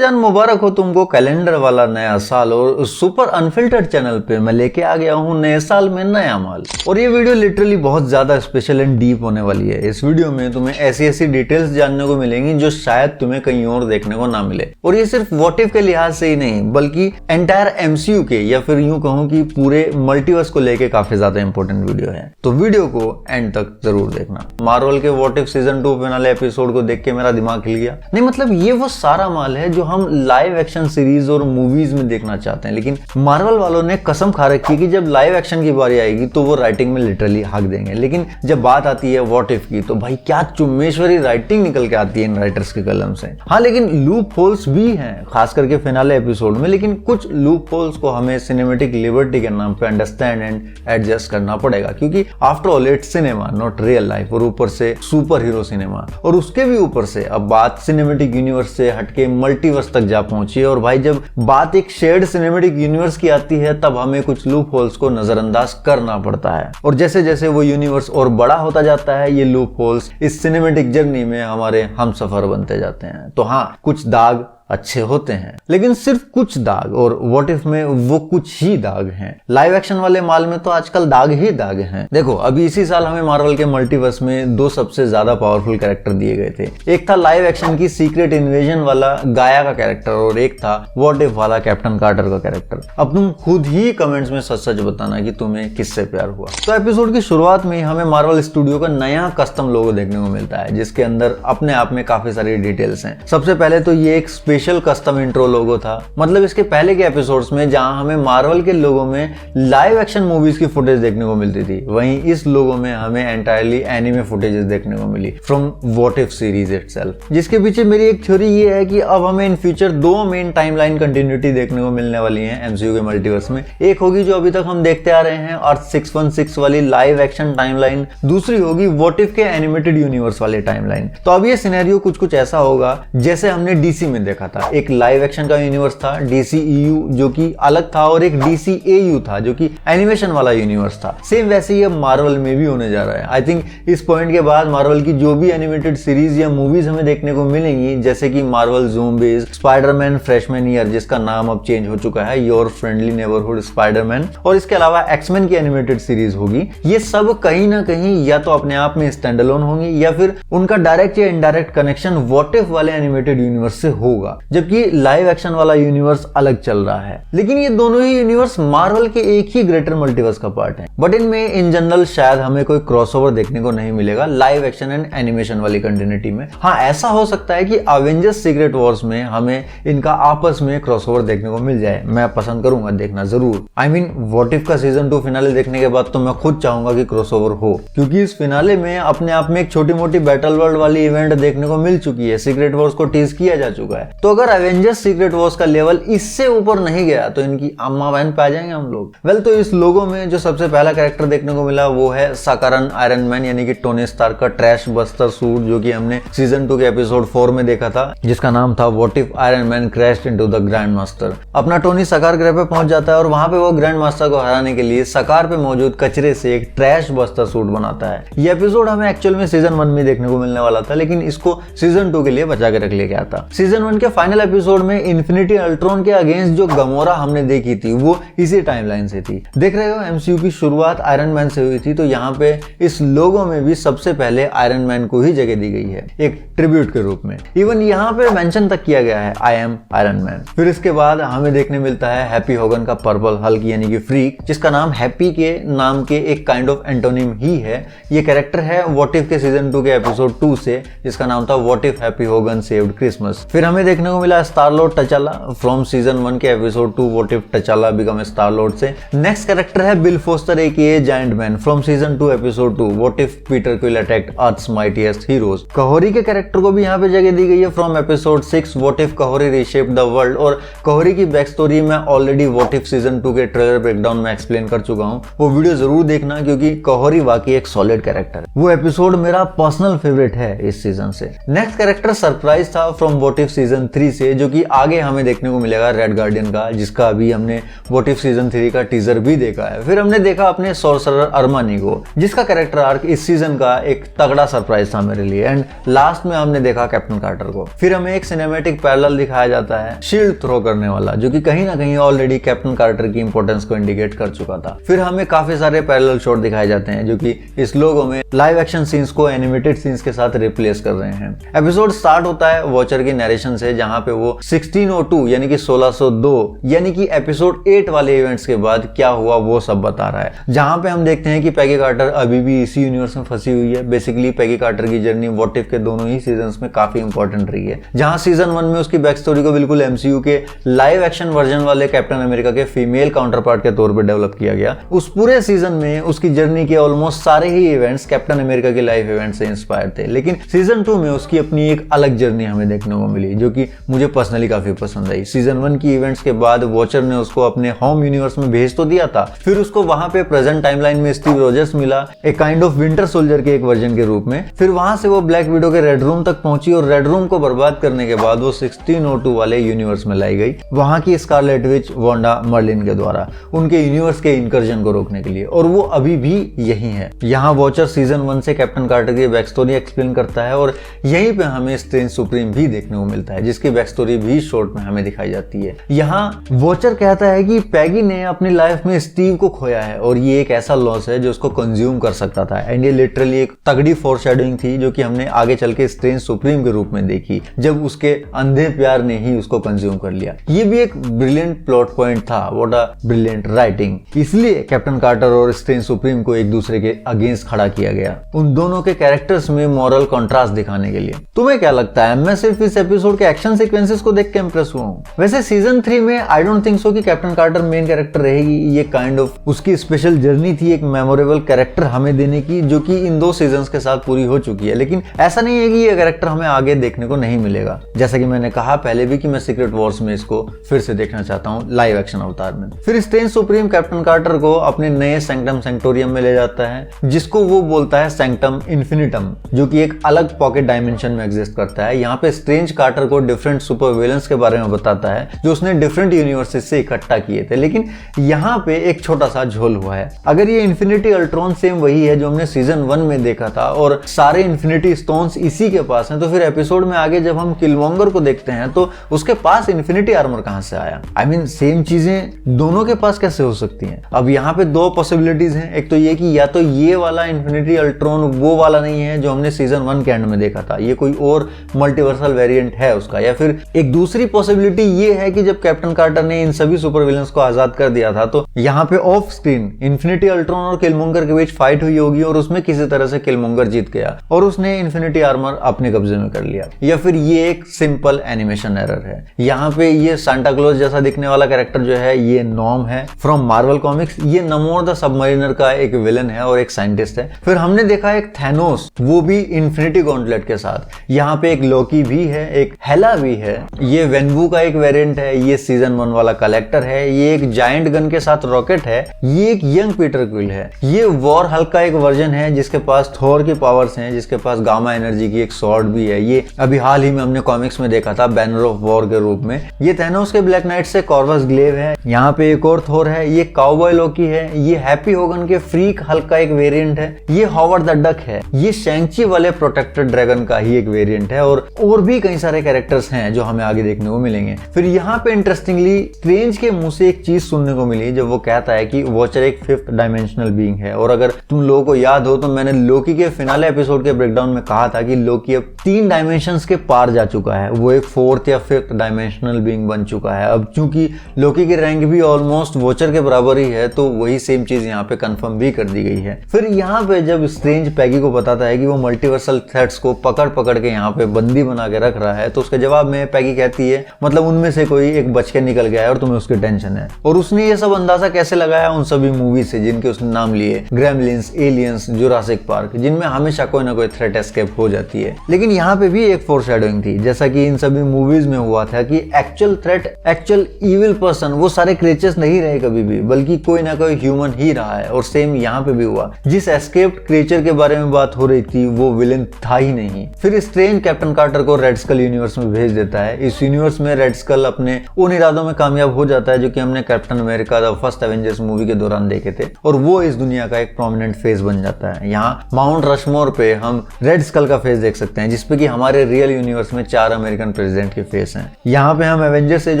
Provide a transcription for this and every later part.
भाईजान, मुबारक हो तुमको कैलेंडर वाला नया साल। और सुपर अनफिल्टर्ड चैनल पे मैं लेके आ गया हूँ नए साल में नया माल। और ये वीडियो लिटरली बहुत ज्यादा स्पेशल एंड डीप होने वाली है। इस वीडियो में तुम्हें ऐसी ऐसी डिटेल्स जानने को मिलेंगी जो शायद तुम्हें कहीं और देखने को ना मिले। और ये सिर्फ व्हाट इफ के लिहाज से ही नहीं, बल्कि एंटायर एमसीयू के, या फिर यूं कहूं कि पूरे मल्टीवर्स को लेके काफी ज्यादा इंपॉर्टेंट वीडियो है। तो वीडियो को एंड तक जरूर देखना। मार्वल के what if season 2 finale episode को देख के मेरा दिमाग हिल गया। नहीं मतलब ये वो सारा माल है जो हम लाइव एक्शन सीरीज और मूवीज में देखना चाहते हैं, लेकिन मार्वल वालों ने कसम खा रखी है कि जब लाइव एक्शन की बारी आएगी तो वो राइटिंग में लिटरली हक देंगे। लेकिन जब बात आती है व्हाट इफ की, तो भाई क्या चुम्मेश्वरी राइटिंग निकल के आती है इन राइटर्स के कलम से। हाँ, लेकिन लूप होल्स भी हैं, खास करके फिनाले एपिसोड में। लेकिन कुछ लूप होल्स को हमें सिनेमेटिक लिबर्टी के नाम पे अंडरस्टैंड एंड एडजस्ट करना पड़ेगा, क्योंकि after all it's cinema not real life, और ऊपर से सुपर हीरो सिनेमा। और उसके भी ऊपर से अब बात सिनेमेटिक यूनिवर्स से हटके मल्टीवर्स तक जा पहुंची है। और भाई जब बात एक शेयर्ड सिनेमेटिक यूनिवर्स की आती है, तब हमें कुछ लूप होल्स को नजरअंदाज करना पड़ता है। और जैसे जैसे वो यूनिवर्स और बड़ा होता जाता है, ये लूप होल्स इस सिनेमेटिक जर्नी में हमारे हमसफर बनते जाते हैं। तो हाँ, कुछ दाग अच्छे होते हैं, लेकिन सिर्फ कुछ दाग, और व्हाट इफ में वो कुछ ही दाग हैं। लाइव एक्शन वाले माल में तो आजकल दाग ही दाग हैं। देखो, अभी इसी साल हमें मार्वल के मल्टीवर्स में दो सबसे ज्यादा पावरफुल कैरेक्टर दिए गए थे। एक था लाइव एक्शन की सीक्रेट इन्वेजन वाला गाया का कैरेक्टर, और एक था व्हाट इफ वाला कैप्टन कार्टर का कैरेक्टर। अब तुम खुद ही कमेंट्स में सच सच बताना कि तुम्हें किससे प्यार हुआ। तो एपिसोड की शुरुआत में हमें मार्वल स्टूडियो का नया कस्टम लोगो देखने को मिलता है, जिसके अंदर अपने आप में काफी सारी डिटेल्स हैं। सबसे पहले तो ये एक स्पेशल कस्टम इंट्रो लोगो था। मतलब इसके पहले के एपिसोड्स में जहां हमें मार्वल के लोगों में लाइव एक्शन मूवीज की फुटेज देखने को मिलती थी, वहीं इस लोगो में हमें एंटायरली एनिमे फुटेजेस देखने को मिली from what if series itself. जिसके पीछे मेरी एक थ्योरी ये है कि अब हमें इन फ्यूचर दो मेन टाइमलाइन कंटिन्यूटी देखने को मिलने वाली है एमसीयू के मल्टीवर्स में। एक होगी जो अभी तक हम देखते आ रहे हैं, अर्थ 616 वाली लाइव एक्शन टाइमलाइन। दूसरी होगी व्हाट इफ के एनिमेटेड यूनिवर्स वाली टाइमलाइन। तो अब ये सिनेरियो कुछ कुछ ऐसा होगा जैसे हमने डीसी में देखा था। एक लाइव एक्शन का यूनिवर्स था डीसीईयू, जो कि अलग था, और एक डीसीएयू था जो कि एनिमेशन वाला यूनिवर्स था। सेम वैसे ही अब मार्वल में भी होने जा रहा है। आई थिंक इस पॉइंट के बाद मार्वल की जो भी एनिमेटेड सीरीज या मूवीज हमें देखने को मिलेंगी, जैसे कि Marvel zombies, Spiderman freshman year, जिसका नाम अब चेंज हो चुका है योर फ्रेंडली नेबरहुड स्पाइडरमैन, और इसके अलावा एक्समैन की एनिमेटेड सीरीज होगी। ये सब कहीं ना कहीं या तो अपने आप में स्टैंड अलोन होंगी, या फिर उनका डायरेक्ट या इनडायरेक्ट कनेक्शन व्हाट इफ वाले एनिमेटेड यूनिवर्स से होगा, जबकि लाइव एक्शन वाला यूनिवर्स अलग चल रहा है। लेकिन ये दोनों ही यूनिवर्स मार्वल के एक ही ग्रेटर मल्टीवर्स का पार्ट है। बट इनमें इन जनरल शायद हमें कोई क्रॉसओवर देखने को नहीं मिलेगा लाइव एक्शन एंड एनिमेशन वाली कंटिन्यूटी में। हाँ, ऐसा हो सकता है कि अवेंजर्स सीक्रेट वॉर्स में हमें इनका आपस में क्रॉसओवर देखने को मिल जाए। मैं पसंद करूंगा देखना जरूर। आई मीन व्हाट इफ का सीजन 2 फिनाले देखने के बाद तो मैं खुद चाहूंगा कि क्रॉसओवर हो, क्योंकि इस फिनाले में अपने आप में एक छोटी मोटी बैटल वर्ल्ड वाली इवेंट देखने को मिल चुकी है। सीक्रेट वॉर्स को टीज किया जा चुका है। तो अगर अवेंजर्स सीक्रेट वॉर्स का लेवल इससे ऊपर नहीं गया तो इनकी अम्मा बहन पे आ जाएंगे हम लोग। वेल, तो इस लोगो में जो सबसे पहला कैरेक्टर देखने को मिला वो है साकारन आयरन मैन, यानी कि टोनी स्टार्क का ट्रैश बस्टर सूट, जो कि हमने सीजन 2 के एपिसोड 4 में देखा था, जिसका नाम था what if iron man crashed into the grand master. अपना टोनी सकार ग्रह पे पहुंच जाता है और वहां पे वो ग्रैंड मास्टर को हराने के लिए सकार पे मौजूद कचरे से एक ट्रैश बस्टर सूट बनाता है। ये एपिसोड हमें एक्चुअल में सीजन 1 में देखने को मिलने वाला था, लेकिन इसको सीजन 2 के लिए बचा के रख लिया गया था। सीजन 1 के फाइनल एपिसोड में इन्फिनिटी अल्ट्रॉन के अगेंस्ट जो गमोरा हमने देखी थी, वो इसी टाइमलाइन से थी। देख रहे हो, एमसीयू की शुरुआत आयरन मैन से हुई थी, तो यहाँ पे इस लोगो में भी सबसे पहले आयरन मैन को ही जगह दी गई है, एक ट्रिब्यूट के रूप में। इवन यहाँ पे मेंशन तक किया गया है आई एम आयरन मैन। फिर इसके बाद हमें देखने मिलता है हैप्पी होगन का पर्पल हल्क, यानी कि फ्रीक, जिसका नाम हैप्पी के नाम के एक काइंड ऑफ एंटोनिम ही है। ये कैरेक्टर है व्हाट इफ के सीजन 2 के एपिसोड 2 से, जिसका नाम था what if Happy Hogan saved Christmas. फिर हमें देखने को मिला Star Lord T'Challa from season 1 के episode 2 what if T'Challa become Star Lord से। नेक्स्ट कैरेक्टर है Bill Foster aka giant man from season 2 episode 2 what if Peter Quill attacked Earth's mightiest heroes. Kahhori के character को भी यहाँ पे जगह दी गई है from episode 6 what if Kahhori reshaped the world. और कहोरी की बैक स्टोरी मैं ऑलरेडी व्हाट इफ सीजन 2 के ट्रेलर ब्रेकडाउन में एक्सप्लेन कर चुका हूँ, वो वीडियो जरूर देखना, क्योंकि कहोरी वाकई एक सॉलिड कैरेक्टर है। वो एपिसोड मेरा पर्सनल फेवरेट है इस सीजन से। नेक्स्ट कैरेक्टर सरप्राइज था फ्रॉम व्हाट इफ सीजन 3 से, जो कि आगे हमें देखने को मिलेगा रेड गार्डियन का, जिसका अभी हमने व्हाट इफ सीजन 3 का टीजर भी देखा है। फिर हमने देखा अपने सोर्सरर अरमानी को, जिसका कैरेक्टर आर्क इस सीजन का एक तगड़ा सरप्राइज था मेरे लिए। एंड लास्ट में हमने देखा कैप्टन कार्टर को। फिर हमें एक सिनेमैटिक पैरेलल दिखाया जाता है शील्ड थ्रो करने वाला, जो कि कहीं ना कहीं ऑलरेडी कैप्टन कार्टर की इंपॉर्टेंस को इंडिकेट कर चुका था। फिर हमें काफी सारे पैरेलल शॉट दिखाए जाते हैं, जो कि इस लोगों में लाइव एक्शन सीन्स को एनिमेटेड सीन्स के साथ रिप्लेस कर रहे हैं। एपिसोड स्टार्ट होता है वॉचर की नरेशन से, जहां पे वो 1602 यानी कि 1602 यानी कि एपिसोड 8 वाले इवेंट्स के बाद क्या हुआ वो सब बता रहा है। जहां पे हम देखते हैं कि पैगी कार्टर अभी भी इसी यूनिवर्स में फंसी हुई है। बेसिकली पैगी कार्टर की जर्नी व्हाट इफ के दोनों ही सीजन्स में काफी इंपॉर्टेंट रही है। जहां सीजन 1 में उसकी बैक स्टोरी को बिल्कुल एमसीयू के लाइव एक्शन वर्जन वाले कैप्टन अमेरिका के फीमेल काउंटर पार्ट के तौर पर डेवलप किया गया, उस पूरे सीजन में उसकी जर्नी के ऑलमोस्ट सारे ही इवेंट्स कैप्टन अमेरिका के लाइव इवेंट से इंस्पायर थे। लेकिन सीजन 2 में उसकी अपनी एक अलग जर्नी हमें देखने को मिली, जो कि मुझे पर्सनली काफी पसंद आई। सीजन 1 की इवेंट्स के बाद वॉचर ने उसको अपने होम यूनिवर्स में भेज तो दिया था, फिर उसको वहां पे प्रेजेंट टाइमलाइन में स्टीव रोजर्स मिला, एक काइंड ऑफ विंटर सोल्जर के एक वर्जन के रूप में। फिर वहां से वो ब्लैक विडो के रेड रूम तक पहुंची और रेड रूम को बर्बाद करने के बाद वो 1602 वाले यूनिवर्स में लाई गई, वहां की स्कारलेट विच वांडा मर्लिन के द्वारा, उनके यूनिवर्स के इंकर्जन को रोकने के लिए। और वो अभी भी यही है। यहाँ वॉचर सीजन 1 से कैप्टन कार्टर की बैक स्टोरी एक्सप्लेन करता है और यहीं पे हमें स्ट्रेंज सुप्रीम भी देखने को मिलता है, जिसकी बैक स्टोरी भी शॉर्ट में हमें दिखाई जाती है। यहाँ वॉचर कहता है कि पैगी ने अपनी लाइफ में स्टीव को खोया है और ये एक ऐसा लॉस है जो उसको कंज्यूम कर सकता था। एंड ये लिटरली एक तगड़ी फोरशैडोइंग थी, जो कि हमने आगे चल के स्ट्रेंज सुप्रीम के रूप में देखी, जब उसके अंधे प्यार ने ही उसको कंज्यूम कर लिया। ये भी एक ब्रिलियंट प्लॉट पॉइंट था, व्हाट अ ब्रिलियंट राइटिंग। इसलिए कैप्टन कार्टर और स्ट्रेंज सुप्रीम को एक दूसरे के अगेंस्ट खड़ा किया गया, उन दोनों के कैरेक्टर्स में मॉरल कॉन्ट्रास्ट दिखाने के लिए। तुम्हें क्या लगता है? मैं सिर्फ इस एपिसोड के एक्शन सीक्वेंसेस को देख के इंप्रेस हुआ हूँ। वैसे सीजन 3 में आई डोंट थिंक सो कि कैप्टन कार्टर मेन कैरेक्टर रहेगी। ये काइंड ऑफ उसकी स्पेशल जर्नी थी, एक मेमोरेबल कैरेक्टर हमें देने की, जो कि इन 2 सीजन्स के साथ पूरी हो चुकी है। लेकिन ऐसा नहीं है कि ये कैरेक्टर हमें आगे देखने को नहीं मिलेगा। जैसा कि मैंने कहा पहले भी कि मैं सीक्रेट वॉर्स में इसको फिर से देखना चाहता हूँ लाइव एक्शन अवतार में। फिर स्ट्रेंज सुप्रीम कैप्टन कार्टर को अपने नए सैंक्टम सैंक्टोरियम में ले जाता है, जिसको वो बोलता है सैंक्टम इन्फिनिटम, जो कि एक अलग पॉकेट डायमेंशन में एग्जिस्ट करता है। यहाँ पे स्ट्रेंज कार्टर को डिफरेंट सुपर विलेंस के बारे में बताता है, जो उसने डिफरेंट यूनिवर्सेस से इकट्ठा किए थे। लेकिन यहाँ पे एक छोटा सा झोल हुआ है। अगर ये इन्फिनिटी अल्ट्रॉन सेम वही है जो हमने सीजन 1 में देखा था और सारे इन्फिनिटी स्टोन्स इसी के पास हैं, तो फिर एपिसोड में आगे जब हम किलमॉन्गर को देखते हैं तो उसके पास इन्फिनिटी आर्मर कहां से आया? आई मीन सेम चीजें दोनों के पास कैसे हो सकती हैं? अब यहाँ पे 2 पॉसिबिलिटीज हैं। एक तो ये कि या तो ये वाला इन्फिनिटी अल्ट्रॉन वो वाला नहीं है जो हमने सीजन 1 के एंड में देखा था, ये कोई और मल्टीवर्सल वेरिएंट है उसका। या फिर एक दूसरी पॉसिबिलिटी ये है कि जब कैप्टन कार्टर ने इन सभी सुपर विलेंस को आजाद कर दिया था तो यहाँ पे ऑफ स्क्रीन इन्फिनिटी अल्ट्रॉन और किलमॉन्गर के बीच फाइट हुई होगी और उसमें किसी तरह से किलमॉन्गर जीत गया और उसने इन्फिनिटी आर्मर अपने कब्जे में कर लिया। या फिर ये एक सिंपल एनिमेशन एरर है। यहाँ पे ये सांता क्लॉज जैसा दिखने वाला कैरेक्टर जो है ये नॉर्म है फ्रॉम मार्वल कॉमिक्स। ये नमोर द सबमरीनर का एक विलन है और एक साइंटिस्ट है। फिर हमने देखा एक थैनोस, वो भी इन्फिनिटी गॉन्टलेट के साथ। यहाँ पे एक लोकी भी है, एक हेला भी है। ये वेनवू का एक वेरिएंट है। ये सीजन 1 वाला कलेक्टर है। ये एक जायंट गन के साथ रॉकेट है। ये एक यंग पीटर क्विल है। ये वॉर हल्क का एक वर्जन है जिसके पास थॉर की पावर्स हैं, जिसके पास गामा एनर्जी की एक स्वॉर्ड भी है। ये अभी हाल ही में हमने कॉमिक्स में देखा था बैनर ऑफ वॉर के रूप में। ये थैनोस के ब्लैक नाइट से कॉर्वस ग्लेव है। यहाँ पे एक और थोर है। ये काउबॉय लोकी है। ये हैप्पी होगन के फ्रीक हल्क का एक वेरिएंट है। ये हॉवर्ड द डक है। ये शैंग-ची वाले प्रोटेक्टेड ड्रैगन का ही एक वेरिएंट है और भी कई सारे कैरेक्टर्स हैं जो हमें आगे देखने को मिलेंगे। फिर यहाँ पे इंटरेस्टिंगली स्ट्रेंज के मुंह से एक चीज सुनने को मिली जब वो कहता है कि वॉचर एक 5th डायमेंशनल बीइंग है। और अगर तुम लोगों को याद हो तो मैंने लोकी के फिनाले एपिसोड के ब्रेकडाउन में कहा था कि लोकी अब 3 डायमेंशंस के पार जा चुका है। वो एक 4th या 5th डायमेंशनल बीइंग बन चुका है। अब चूंकि लोकी की रैंक भी ऑलमोस्ट वॉचर के बराबर ही है तो वही सेम चीज यहाँ पे कंफर्म भी कर दी गई है। फिर यहाँ पे जब स्ट्रेंज पैगी को बताता है कि वो मल्टीवर्सल थ्रेट्स को पकड़ पकड़ के यहाँ पे बंदी बना के रख रहा है तो उसके जवाब में पैगी कहती है मतलब उनमें से कोई एक बच के निकल गया है और तुम्हें उसकी टेंशन है। और उसने ये सब अंदाजा कैसे लगाया? उन सभी मूवी से जिनके उसने नाम लिए, ग्रेमलिन्स, एलियंस, जुरासिक पार्क, जिनमें हमेशा कोई ना कोई थ्रेट एस्केप हो जाती है। लेकिन यहाँ पे भी एक फोरशैडोइंग थी, जैसा कि इन सभी मूवीज में हुआ था कि actual threat, actual evil person वो सारे क्रिएचर्स नहीं रहे कभी भी, बल्कि कोई ना कोई ह्यूमन ही रहा है। और सेम यहाँ पे भी हुआ। जिस एस्केप्ड क्रिएचर के बारे में बात हो रही थी वो विलेन था ही नहीं। फिर स्ट्रेंज कैप्टन कार्टर को रेड स्कल यूनिवर्स में भेज देता है। इस यूनिवर्स में रेड स्कल अपने उन इरादों में कामयाब हो जाता है जो कि हमने captain America the first Avengers movie के दौरान देखे थे, और वो इस दुनिया का एक प्रोमिनेंट फेस बन जाता है। यहाँ माउंट रशमोर पे हम रेड स्कल का फेस देख सकते हैं, जिसपे कि हमारे रियल यूनिवर्स में 4 अमेरिकन प्रेसिडेंट के फेस हैं। यहाँ पे हम एवेंजर्स एज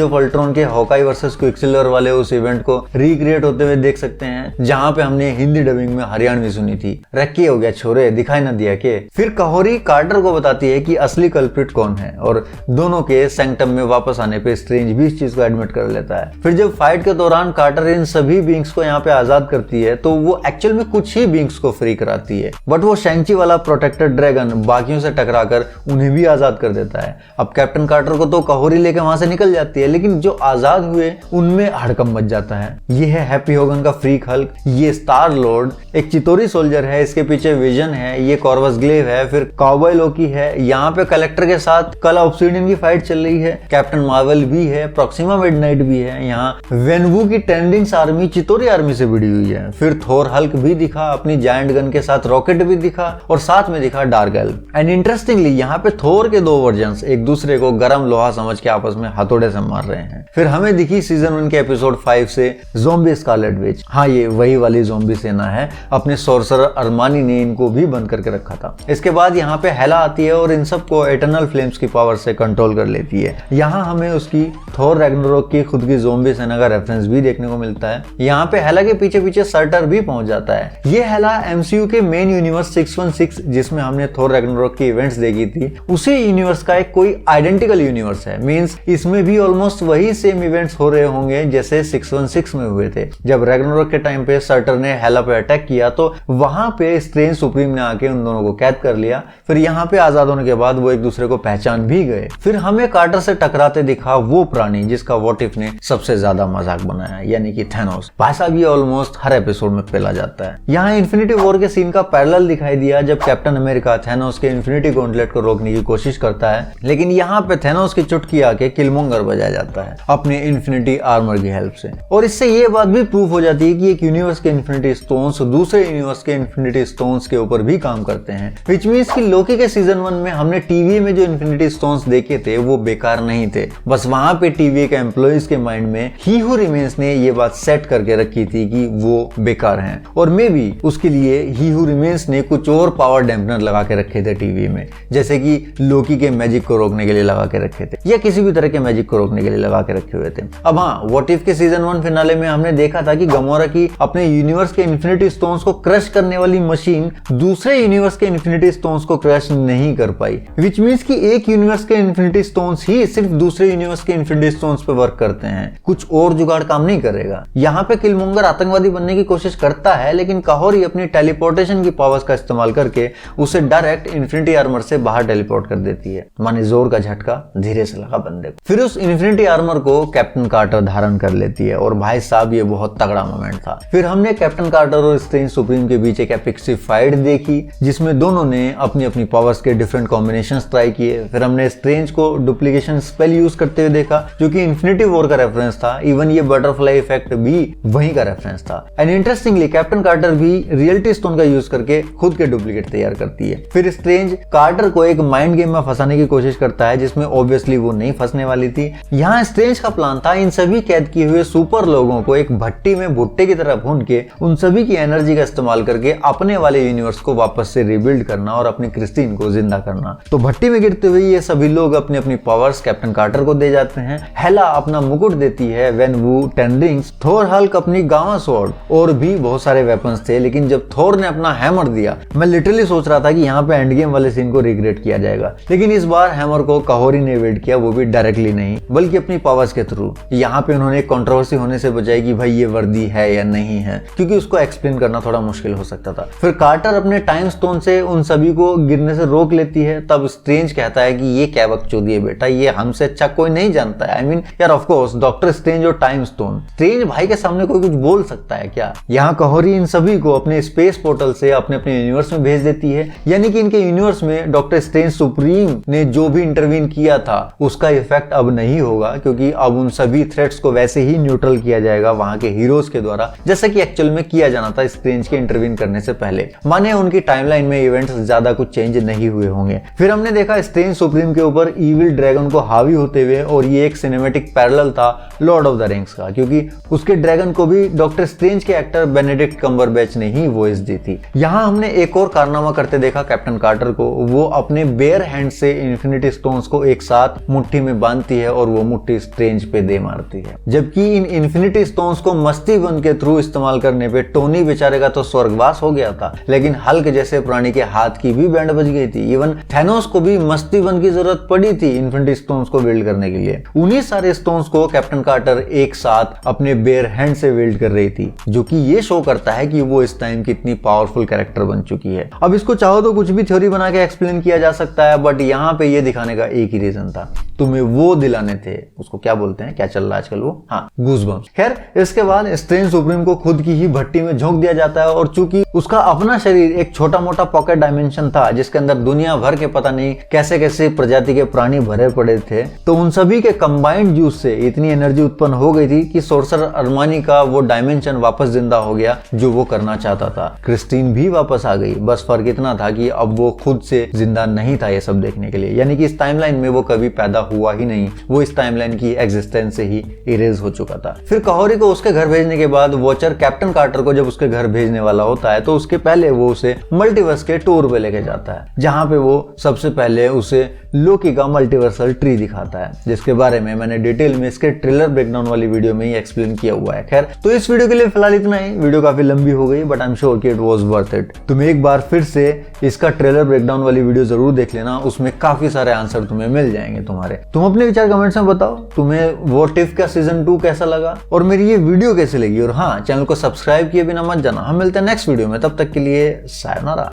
ऑफ अल्ट्रॉन के हॉकाई वर्सेस क्विकसिल्वर वाले उस इवेंट को रिक्रिएट होते हुए देख सकते हैं, जहाँ पे हमने हिंदी डबिंग में हरियाणवी सुनी थी, रक्की हो गया छोरे, दिखाई ना दिया के। फिर कहोरी कार्टर को बताती है कि असली कल्प्रिट कौन है, और दोनों के सैंक्टम में वापस आने पे स्ट्रेंज भी इस चीज को एडमिट कर लेता है। फिर जब फाइट के दौरान कार्टर इन सभी बीइंग्स को यहाँ पे आजाद करती है, तो वो एक्चुअल में कुछ ही बीइंग्स को फ्री कराती है, बट वो शैंची वाला प्रोटेक्टेड ड्रैगन बाकियों से टकराकर उन्हें भी आजाद कर देता है। अब कैप्टन कार्टर को तो कहोरी लेके वहां से निकल जाती है, लेकिन जो आजाद हुए उनमें हड़कंप मच जाता है। ये है हैप्पी होगन का फ्रीक हल्क, ये स्टार लॉर्ड एक चितोरी सोल्जर है, इसके पीछे विजन है, ये कॉर्वस ग्लेव है, फिर काउबॉय लोकी है, यहाँ पे कलेक्टर के साथ कल ऑब्सिडियन की फाइट चल रही है, कैप्टन मार्वल भी है, प्रॉक्सिमा मिडनाइट भी है, यहाँ वेनवू की टेंडिंग्स आर्मी चितोरी आर्मी से भिड़ी हुई है। फिर थोर हल्क भी दिखा अपनी जायंट गन के साथ, रॉकेट भी दिखा, और साथ में दिखा डार्क एल्फ। एंड इंटरेस्टिंगली यहाँ पे थोर के 2 वर्जन्स एक दूसरे को गरम लोहा समझ के आपस में हथौड़े से मार रहे हैं। फिर हमें दिखी सीजन 1 के एपिसोड 5 से ज़ॉम्बी स्कारलेट विच। हाँ, ये वही वाली ज़ॉम्बी सेना है, अपने सोर्सरर अरमानी ने इनको भी बंद करके रखा था। इसके बाद यहाँ पे हेला आती है और इन सबको एटर्नल फ्लेम्स की पावर से कंट्रोल कर लेती है। यहाँ हमें उसकी थोर रैग्नारोक की खुद की ज़ॉम्बी सेना का रेफरेंस भी देखने को मिलता है। यहाँ पे हेला के पीछे पीछे सर्टर भी पहुंच जाता है। ये हेला एमसीयू के मेन यूनिवर्स 616 जिसमें हमने थोर रैग्नारोक की इवेंट्स देखी थी, उसी यूनिवर्स का एक कोई आइडेंटिकल यूनिवर्स है। मींस इसमें भी ऑलमोस्ट वही सेम इवेंट्स हो रहे होंगे जैसे 616 में हुए थे। जब रैग्नारोक के टाइम पे सर्टर ने हेला पे अटैक किया तो वहां पे स्ट्रेंज सुप्रीम ने आके उन दोनों को कैद कर लिया। फिर यहाँ पे आजाद होने के बाद वो एक दूसरे को पहचान भी गए। फिर हमें कार्टर से टकराते दिखा वो प्राणी जिसका व्हाट इफ ने सबसे ज्यादा मजाक बनाया, यानी कि थैनोस। भाषा भी ऑलमोस्ट हर एपिसोड में पेला जाता है। यहाँ इन्फिनिटी वॉर के सीन का पैरेलल दिखाई दिया जब कैप्टन अमेरिका थैनोस के इन्फिनिटी गॉन्टलेट को रोकने की कोशिश करता है, लेकिन यहाँ पे थैनोस की चुटकी आके किलमोंगर बजाया जाता है अपने इन्फिनिटी आर्मर की हेल्प से। और इससे ये बात भी प्रूफ हो जाती है कि एक यूनिवर्स के इन्फिनिटी स्टोन्स दूसरे यूनिवर्स के इन्फिनिटी स्टोन्स के ऊपर भी काम करते हैं। विच मींस कि लोकी के सीजन 1 में हमने टीवीए में जो इन्फिनिटी स्टोन्स देखे थे वो बेकार नहीं थे, बस वहां पे टीवीए के एम्प्लॉइज के माइंड में ही हू रिमेन्स ने ये बात सेट करके रखी थी कि वो बेकार हैं, और मे भी उसके लिए ही हू रिमेन्स ने कुछ और पावर डैम्पनर लगा के रखे थे टीवी में, जैसे कि लोकी के मैजिक को रोकने के लिए लगा के रखे थे, या किसी भी तरह के मैजिक को रोकने के लिए लगा के रखे हुए थे। अब हाँ, व्हाट इफ के सीजन 1 फिनाले में हमने देखा था कि गमोरा की अपने यूनिवर्स के इन्फिनिटी स्टोन्स को क्रश करने वाली मशीन दूसरे यूनिवर्स के इन्फिनिटी स्टोन्स को क्रश नहीं कर पाई, विच मींस कि एक यूनिवर्स के इन्फिनिटी स्टोन्स ही सिर्फ दूसरे यूनिवर्स के इन्फिनिटी स्टोन्स पे वर्क करते हैं, कुछ और जुगाड़ काम नहीं करेगा। यहाँ पे किलमोंगर आतंकवादी बनने की कोशिश करता है, लेकिन काहोरी अपनी टेलीपोर्टेशन की पावर्स का इस्तेमाल करके उसे डायरेक्ट इन्फिनिटी आर्मर से बाहर टेलीपोर्ट कर देती है। माने जोर का झटका धीरे से लगा बंदे को। फिर उस इन्फिनिटी आर्मर को कैप्टन कार्टर धारण कर लेती है, और भाई साहब ये बहुत तगड़ा मोमेंट था। फिर हमने कैप्टन कार्टर और स्ट्रेंज सुप्रीम के बीच एक एपिक सी फाइट देखी जिसमें दोनों ने अपनी अपनी पावर्स के डिफरेंट कॉम्बिनेशंस ट्राई किए। फिर हमने स्ट्रेंज को डुप्लीकेशन स्पेल यूज करते हुए देखा जो कि इन्फिनिटी वॉर का रेफरेंस था। इवन ये बटरफ्लाई इफेक्ट भी वहीं का रेफरेंस था। एंड इंटरेस्टिंगली कैप्टन कार्टर भी रियलिटी स्टोन का यूज करके खुद के डुप्लीकेट तैयार करती है। फिर स्ट्रेंज कार्टर को एक माइंड गेम में फंसाने की कोशिश करता है जिसमें ऑब्वियसली वो नहीं फंसने वाली थी। यहाँ स्ट्रेंज का प्लान था इन सभी कैद किए हुए सुपर लोगों को एक भट्टी में भुट्टे की तरह भून के उन सभी की एनर्जी का इस्तेमाल करके अपने वाले यूनिवर्स को वापस से रिबिल्ड करना और अपनी क्रिस्टीन को जिंदा करना। तो भट्टी में गिरते हुए ये सभी लोग अपनी अपनी पावर्स कैप्टन कार्टर को दे जाते हैं। हेला अपना मुकुट देती है, वेनवू टेंडिंग्स, थोर हल्क अपनी गामा स्वॉर्ड, और भी बहुत सारे वेपन्स थे। लेकिन जब थोर ने अपना हैमर दिया, मैं लिटरली सोच रहा था कि यहाँ पे एंड गेम वाले सीन को रिक्रिएट किया जाएगा, लेकिन इस बार हैमर को काहोरी ने वेट किया, वो भी डायरेक्टली नहीं बल्कि अपनी पावर्स के थ्रू। यहाँ पे उन्होंने कंट्रोवर्सी होने से बचाई कि भाई ये वर्दी है या नहीं है, क्योंकि उसको एक्सप्लेन करना थोड़ा मुश्किल हो सकता था। फिर कार्टर अपने टाइम स्टोन से उन सभी को गिरने से रोक लेती है। तब स्ट्रेंज कहता है कि ये क्या बकचोदी है बेटा, ये हमसे अच्छा कोई नहीं जानता है। आई मीन यार ऑफ कोर्स डॉक्टर स्ट्रेंज और टाइम स्टोन। स्ट्रेंज भाई के सामने कोई कुछ बोल सकता है क्या? यहाँ काहोरी इन सभी को अपने स्पेस पोर्टल से अपने अपने यूनिवर्स में भेज देती है, यानी कि इनके यूनिवर्स में डॉक्टर स्ट्रेंज सुप्रीम ने जो भी इंटरवीन किया था उसका इफेक्ट अब नहीं होगा, क्योंकि अब उन सभी थ्रेट्स को वैसे ही न्यूट्रल किया जाएगा वहां के हीरोज के द्वारा, जैसा कि एक्चुअल में किया जाना था स्ट्रेंज के इंटरवीन करने से पहले। माने उनकी टाइमलाइन में इवेंट्स ज्यादा कुछ चेंज नहीं हुए होंगे। फिर हमने देखा स्ट्रेंज सुप्रीम के ऊपर पर ईविल ड्रैगन को हावी होते हुए, और ये एक सिनेमैटिक पैरेलल था लॉर्ड ऑफ द रिंग्स का, क्योंकि उसके ड्रैगन को भी डॉक्टर स्ट्रेंज के एक्टर बेनेडिक्ट कम्बरबैच ने ही वॉइस दी थी। यहाँ हमने एक और कारनामा करते देखा कैप्टन कार्टर को। वो अपने बेयर हैंड से इन्फिनिटी स्टोन्स को एक साथ मुट्ठी में बांधती है और वो मुट्ठी स्ट्रेंज पे दे मारती है, जबकि इन इन्फिनिटी स्टोन्स को मस्ती बन के थ्रू इस्तेमाल करने पे टोनी बेचारे का तो स्वर्गवास हो गया था, लेकिन हल्क जैसे प्राणी के हाथ की भी बैंड बज गई थी। इवन थैनोस को भी मस्ती बन की जरूरत पड़ी थी इन्फिनिटी स्टोन्स को बिल्ड करने के लिए। उन्हीं सारे स्टोन्स को कैप्टन कार्टर एक साथ अपने बेयर हैंड से बिल्ड कर रही थी, जो कि ये शो करता है कि वो इस टाइम कितनी पावरफुल कैरेक्टर बन चुकी है। अब इसको चाहो तो कुछ भी थ्योरी बना के एक्सप्लेन किया जा सकता है, बट यहाँ पे ये दिखाने का एक ही रीजन था, तुम्हें वो दिलाने थे, उसको क्या बोलते हैं, क्या चल रहा है आजकल वो, हाँ, गूज़बम्प्स। खैर, इसके बाद स्ट्रेंज सुप्रीम को खुद की ही भट्टी में झोंक दिया जाता है, और चूंकि उसका अपना शरीर एक छोटा मोटा पॉकेट डायमेंशन था जिसके अंदर दुनिया भर के पता नहीं कैसे कैसे प्रजाति के प्राणी भरे पड़े थे, तो उन सभी के कंबाइंड जूस से इतनी एनर्जी उत्पन्न हो गई थी कि सोर्सर अरमानी का वो डायमेंशन वापस जिंदा हो गया जो वो करना चाहता था। क्रिस्टीन भी वापस आ गई, बस फर्क इतना था कि अब वो खुद से जिंदा नहीं था ये सब देखने के लिए, यानी कि इस टाइमलाइन में वो कभी पैदा हुआ ही नहीं, वो इस टाइमलाइन की एग्जिस्टेंस से ही इरेज हो चुका था। फिर कहोरी को उसके घर भेजने के बाद वॉचर कैप्टन कार्टर को जब उसके घर भेजने वाला होता है तो उसके पहले वो उसे मल्टीवर्स के टूर पे लेके जाता है, जहां पे वो सबसे पहले उसे लोकी का मल्टीवर्सल ट्री दिखाता है, जिसके बारे में मैंने डिटेल में इसके ट्रेलर ब्रेकडाउन वाली वीडियो में ही एक्सप्लेन किया हुआ है। खैर, तो इस वीडियो के लिए फिलहाल इतना ही। वीडियो काफी लंबी हो गई, बट आई एम श्योर कि इट वाज वर्थ इट। तुम एक बार फिर से इसका ट्रेलर ब्रेकडाउन वाली वीडियो जरूर देख लेना, उसमें काफी सारे आंसर तुम्हें मिल जाएंगे तुम्हारे। तुम अपने विचार कमेंट्स में बताओ, तुम्हें व्हाट इफ का सीजन 2 कैसा लगा और मेरी ये वीडियो कैसी लगी, और हाँ, चैनल को सब्सक्राइब किए बिना मत जाना। हम मिलते हैं नेक्स्ट वीडियो में, तब तक के लिए सायोनारा।